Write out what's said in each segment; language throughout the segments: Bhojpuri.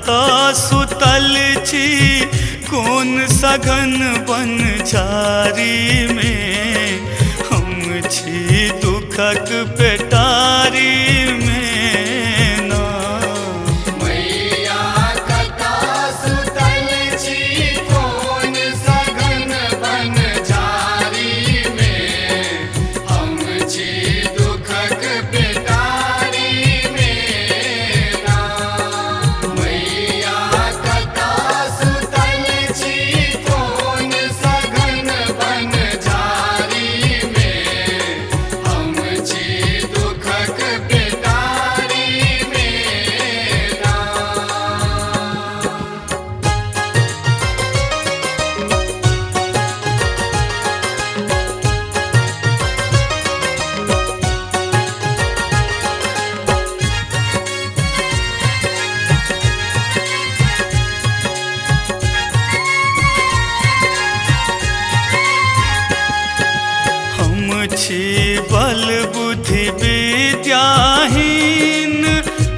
कतो सुतल छी कोन सघन बन झारी में, हम छी दुखक पेटारी में ना। मैया कतो सुतल छी कोन सघन बन झारी में, हम छी दुखक पेटारी में ना। मैया कतो सुतल छी कोन सघन बन झारी में, हम छी दुखक पेटारी में ना। हम छी बल बुद्धि विद्याहीन,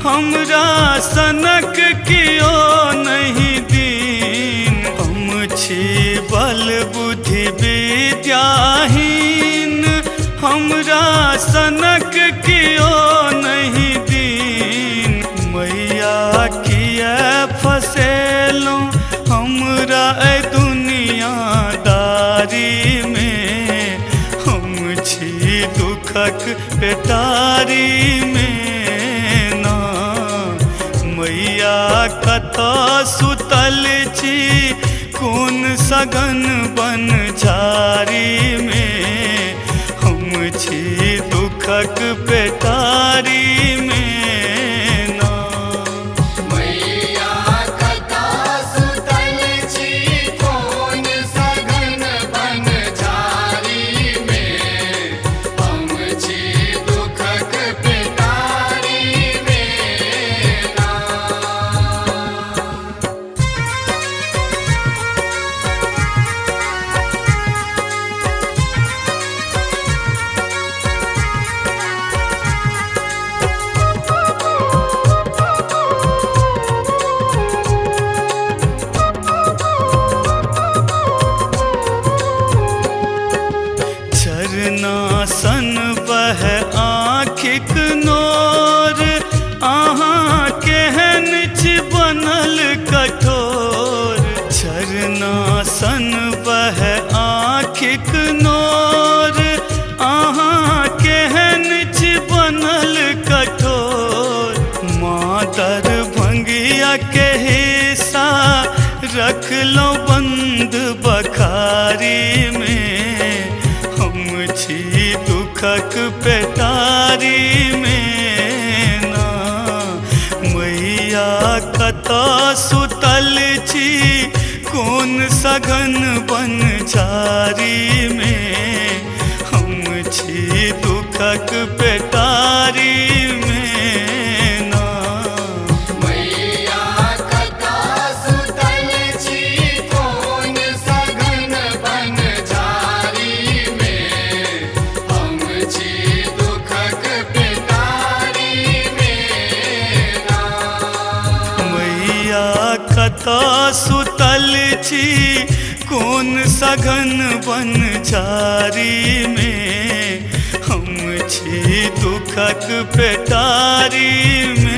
हमरा सनक कियो नहीं दीन। हम छी बल बुद्धि विद्याहीन, हमरा सनक कियो नहीं दीन। मैया किया फसेलूं हमरा ए दुनियादारी में, हम छी दुखक पेटारी में ना। मैया कतो सुतल छी कोन सघन बन झारी में, हम छी दुखक पेटारी में ना। मैया कतो सुतल छी कोन सघन बन झारी में, हम छी दुखक पेटारी में ना। झरना सन बह आँखिक नोर, अहाँ केहन छी बनल कठोर। झरना सन बह आँखिक नोर, अहाँ केहन छी बनल कठोर। माँ दरभंगिया के हिस्सा रखलौं बंद बखारी में, हम छी दुखक पेटारी में ना। मैया कतो सुतल छी कोन सघन बन झारी में, हम छी दुखक पेटारी में ना। मैया कतो सुतल छी कोन सघन बन झारी में, हम छी दुखक पेटारी में ना। मैया कतो सुतल छी कोन सघन बन झारी में, हम छी दुखक पेटारी में।